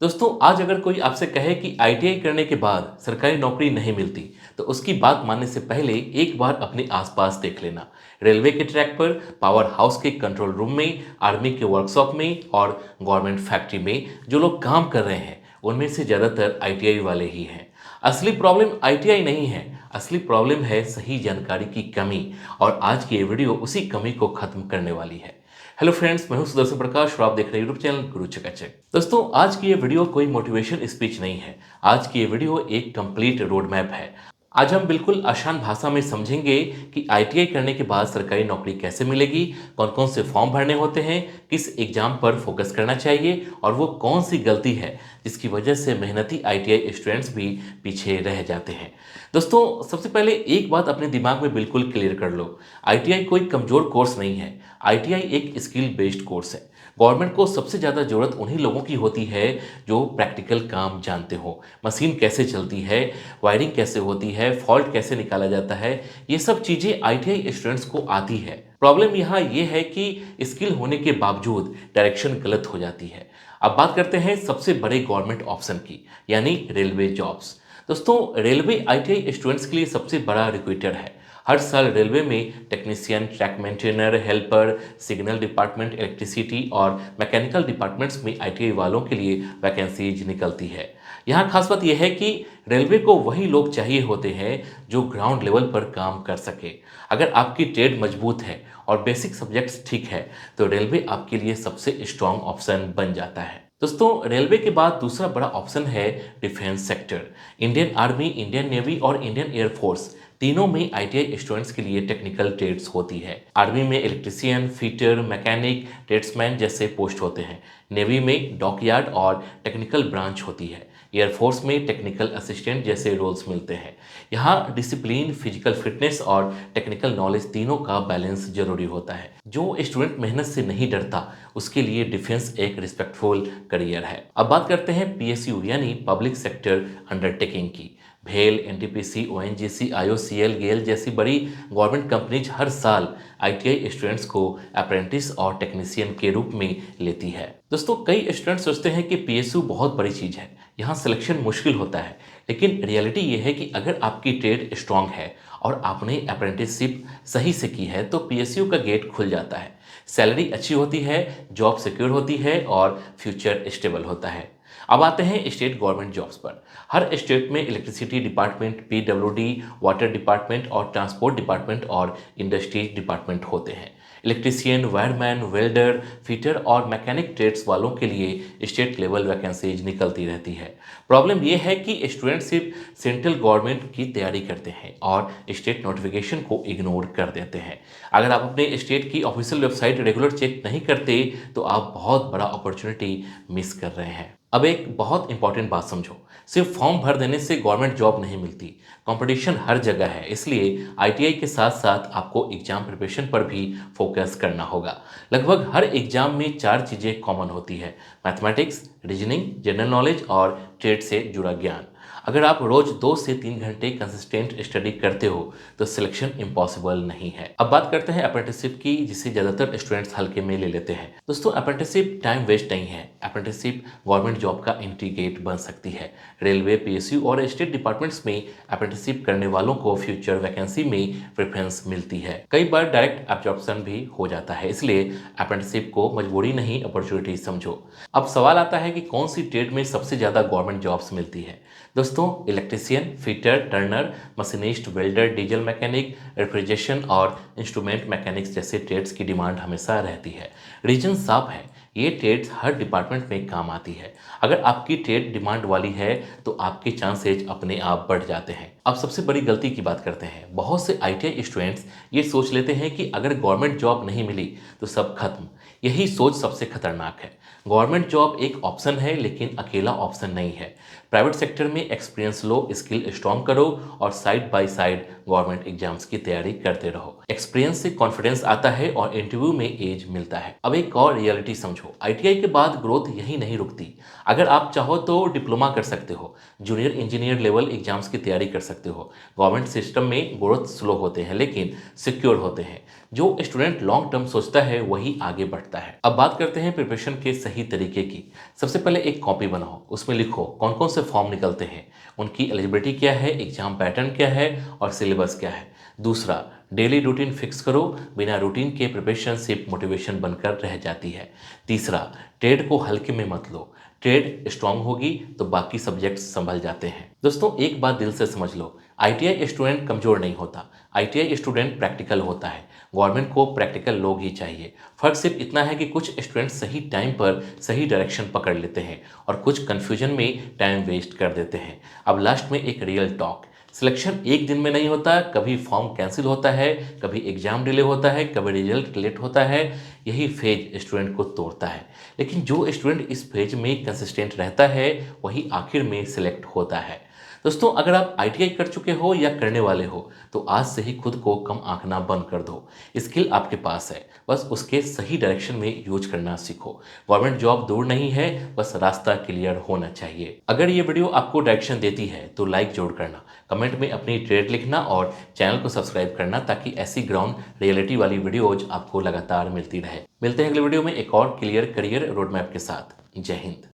दोस्तों, आज अगर कोई आपसे कहे कि आईटीआई करने के बाद सरकारी नौकरी नहीं मिलती, तो उसकी बात मानने से पहले एक बार अपने आसपास देख लेना। रेलवे के ट्रैक पर, पावर हाउस के कंट्रोल रूम में, आर्मी के वर्कशॉप में और गवर्नमेंट फैक्ट्री में जो लोग काम कर रहे हैं, उनमें से ज़्यादातर आईटीआई वाले ही हैं। असली प्रॉब्लम आईटीआई नहीं है, असली प्रॉब्लम है सही जानकारी की कमी। और आज की ये वीडियो उसी कमी को खत्म करने वाली है। हेलो फ्रेंड्स, मैं हूं सुदर्शन प्रकाश और आप देख रहे हैं यूट्यूब चैनल गुरु चकाचक। दोस्तों, आज की ये वीडियो कोई मोटिवेशन स्पीच नहीं है। आज की ये वीडियो एक कंप्लीट रोड मैप है। आज हम बिल्कुल आसान भाषा में समझेंगे कि आईटीआई करने के बाद सरकारी नौकरी कैसे मिलेगी, कौन कौन से फॉर्म भरने होते हैं, किस एग्जाम पर फोकस करना चाहिए और वो कौन सी गलती है जिसकी वजह से मेहनती आईटीआई स्टूडेंट्स भी पीछे रह जाते हैं। दोस्तों, सबसे पहले एक बात अपने दिमाग में बिल्कुल क्लियर कर लो। आईटीआई कोई कमजोर कोर्स नहीं है। आईटीआई एक स्किल बेस्ड कोर्स है। गवर्नमेंट को सबसे ज़्यादा ज़रूरत उन्हीं लोगों की होती है जो प्रैक्टिकल काम जानते हो। मशीन कैसे चलती है, वायरिंग कैसे होती है, फॉल्ट कैसे निकाला जाता है, ये सब चीज़ें आईटीआई स्टूडेंट्स को आती है। प्रॉब्लम यहाँ ये है कि स्किल होने के बावजूद डायरेक्शन गलत हो जाती है। अब बात करते हैं सबसे बड़े गवर्नमेंट ऑप्शन की, यानी रेलवे जॉब्स। दोस्तों, रेलवे आईटीआई स्टूडेंट्स के लिए सबसे बड़ा रिक्रूटर है। हर साल रेलवे में technician, track maintainer, helper, signal department, electricity और मैकेनिकल डिपार्टमेंट्स में आईटीआई वालों के लिए वैकेंसीज निकलती है। यहाँ खास बात यह है कि रेलवे को वही लोग चाहिए होते हैं जो ग्राउंड लेवल पर काम कर सके। अगर आपकी ट्रेड मजबूत है और बेसिक सब्जेक्ट्स ठीक है, तो रेलवे आपके लिए सबसे स्ट्रॉन्ग ऑप्शन बन जाता है। दोस्तों, रेलवे के बाद दूसरा बड़ा ऑप्शन है defence sector. Indian army, Indian navy और इंडियन एयरफोर्स तीनों में आईटीआई स्टूडेंट्स के लिए टेक्निकल ट्रेड्स होती है। आर्मी में इलेक्ट्रीशियन, फिटर, मैकेनिक, ट्रेड्समैन जैसे पोस्ट होते हैं। नेवी में डॉकयार्ड और टेक्निकल ब्रांच होती है। एयरफोर्स में टेक्निकल असिस्टेंट जैसे रोल्स मिलते हैं। यहाँ डिसिप्लिन, फिजिकल फिटनेस और टेक्निकल नॉलेज तीनों का बैलेंस जरूरी होता है। जो स्टूडेंट मेहनत से नहीं डरता, उसके लिए डिफेंस एक रिस्पेक्टफुल करियर है। अब बात करते हैं पीएसयू यानी पब्लिक सेक्टर अंडरटेकिंग की। भेल, एनटीपीसी, ओएनजीसी, आईओसीएल, गेल जैसी बड़ी गवर्नमेंट कंपनीज हर साल आईटीआई स्टूडेंट्स को अप्रेंटिस और टेक्नीशियन के रूप में लेती है। दोस्तों, कई स्टूडेंट्स सोचते हैं कि पीएसयू बहुत बड़ी चीज़ है, यहाँ सिलेक्शन मुश्किल होता है। लेकिन रियलिटी ये है कि अगर आपकी ट्रेड स्ट्रांग है और आपने अप्रेंटिसशिप सही से की है, तो पीएसयू का गेट खुल जाता है। सैलरी अच्छी होती है, जॉब सिक्योर होती है और फ्यूचर स्टेबल होता है। अब आते हैं स्टेट गवर्नमेंट जॉब्स पर। हर स्टेट में electricity department, PWD, water department और ट्रांसपोर्ट डिपार्टमेंट और इंडस्ट्रीज डिपार्टमेंट होते हैं। इलेक्ट्रीशियन, वायरमैन, वेल्डर, फिटर और मैकेनिक ट्रेड्स वालों के लिए स्टेट लेवल वैकेंसीज निकलती रहती है। प्रॉब्लम यह है कि स्टूडेंट सिर्फ सेंट्रल गवर्नमेंट की तैयारी करते हैं और स्टेट नोटिफिकेशन को इग्नोर कर देते हैं। अगर आप अपने स्टेट की ऑफिशियल वेबसाइट रेगुलर चेक नहीं करते, तो आप बहुत बड़ा अपॉर्चुनिटी मिस कर रहे हैं। अब एक बहुत इंपॉर्टेंट बात समझो, सिर्फ फॉर्म भर देने से गवर्नमेंट जॉब नहीं मिलती। कंपटीशन हर जगह है, इसलिए आईटीआई के साथ साथ आपको एग्जाम प्रिपरेशन पर भी फोकस करना होगा। लगभग हर एग्जाम में चार चीज़ें कॉमन होती है: मैथमेटिक्स, रीजनिंग, जनरल नॉलेज और ट्रेड से जुड़ा ज्ञान। अगर आप रोज 2 से 3 घंटे कंसिस्टेंट स्टडी करते हो, तो सिलेक्शन इम्पॉसिबल नहीं है। अब बात करते हैं अप्रेंटिसशिप की, जिसे ज़्यादातर स्टूडेंट्स हल्के में ले लेते हैं। दोस्तों, अप्रेंटिसशिप टाइम वेस्ट नहीं है। अप्रेंटिसशिप गवर्नमेंट जॉब का एंट्री गेट बन सकती है। रेलवे, पीएसयू और स्टेट डिपार्टमेंट्स में अप्रेंटिसशिप करने वालों को फ्यूचर वैकेंसी में प्रेफरेंस मिलती है। कई बार डायरेक्ट एब्जॉर्प्शन भी हो जाता है, इसलिए अप्रेंटिसशिप को मजबूरी नहीं, अपॉर्चुनिटी समझो। अब सवाल आता है कि कौन सी ट्रेड में सबसे ज़्यादा गवर्नमेंट जॉब्स मिलती है। दोस्तों, electrician, fitter, Turner, machinist, welder, diesel mechanic, refrigeration और इंस्ट्रूमेंट मैकेनिक्स जैसे ट्रेड्स की डिमांड हमेशा रहती है। रीजन साफ है, ये ट्रेड्स हर डिपार्टमेंट में काम आती है। अगर आपकी ट्रेड डिमांड वाली है, तो आपके चांसेज अपने आप बढ़ जाते हैं। अब सबसे बड़ी गलती की बात करते हैं। बहुत से आईटीआई स्टूडेंट्स ये सोच लेते हैं कि अगर गवर्नमेंट जॉब नहीं मिली तो सब खत्म। यही सोच सबसे खतरनाक है। गवर्नमेंट जॉब एक ऑप्शन है, लेकिन अकेला ऑप्शन नहीं है। प्राइवेट सेक्टर में एक्सपीरियंस लो, स्किल स्ट्रॉन्ग करो और side by side government exams की तैयारी करते रहो। एक्सपीरियंस से कॉन्फिडेंस आता है और इंटरव्यू में एज मिलता है। अब एक और रियलिटी समझो, आईटीआई के बाद ग्रोथ यही नहीं रुकती। अगर आप चाहो तो डिप्लोमा कर सकते हो, जूनियर इंजीनियर लेवल एग्जाम्स की तैयारी कर सकते हो। गवर्नमेंट सिस्टम में ग्रोथ स्लो होते हैं, लेकिन सिक्योर होते हैं। जो स्टूडेंट लॉन्ग टर्म सोचता है, वही आगे बढ़ता है। अब बात करते हैं प्रिपरेशन के सही सही तरीके की। सबसे पहले एक कॉपी बनाओ, उसमें लिखो कौन कौन से फॉर्म निकलते हैं, उनकी एलिजिबिलिटी क्या है, एग्जाम पैटर्न क्या है और सिलेबस क्या है। दूसरा, डेली रूटीन फिक्स करो, बिना रूटीन के प्रिपरेशन सिर्फ मोटिवेशन बनकर रह जाती है। तीसरा, ट्रेड को हल्के में मत लो, ट्रेड स्ट्रांग होगी तो बाकी सब्जेक्ट्स संभल जाते हैं। दोस्तों एक बात दिल से समझ लो, आईटीआई स्टूडेंट कमजोर नहीं होता, आईटीआई स्टूडेंट प्रैक्टिकल होता है। गवर्नमेंट को प्रैक्टिकल लोग ही चाहिए। फर्क सिर्फ इतना है कि कुछ स्टूडेंट सही टाइम पर सही डायरेक्शन पकड़ लेते हैं और कुछ कंफ्यूजन में टाइम वेस्ट कर देते हैं। अब लास्ट में एक रियल टॉक, सिलेक्शन एक दिन में नहीं होता, कभी फॉर्म कैंसिल होता है, कभी एग्जाम डिले होता है, कभी रिजल्ट लेट होता है। यही फेज स्टूडेंट को तोड़ता है, लेकिन जो स्टूडेंट इस फेज में कंसिस्टेंट रहता है वही आखिर में सिलेक्ट होता है। दोस्तों अगर आप आईटीआई कर चुके हो या करने वाले हो तो आज से ही खुद को कम आंकना बंद कर दो। स्किल आपके पास है, बस उसके सही डायरेक्शन में यूज करना सीखो। गवर्नमेंट जॉब दूर नहीं है, बस रास्ता क्लियर होना चाहिए। अगर ये वीडियो आपको डायरेक्शन देती है तो लाइक जरूर करना, कमेंट में अपनी ट्रेड लिखना और चैनल को सब्सक्राइब करना ताकि ऐसी ग्राउंड रियलिटी वाली वीडियोज आपको लगातार मिलती रहे। मिलते हैं अगले वीडियो में एक और क्लियर करियर रोड मैप के साथ। जय हिंद।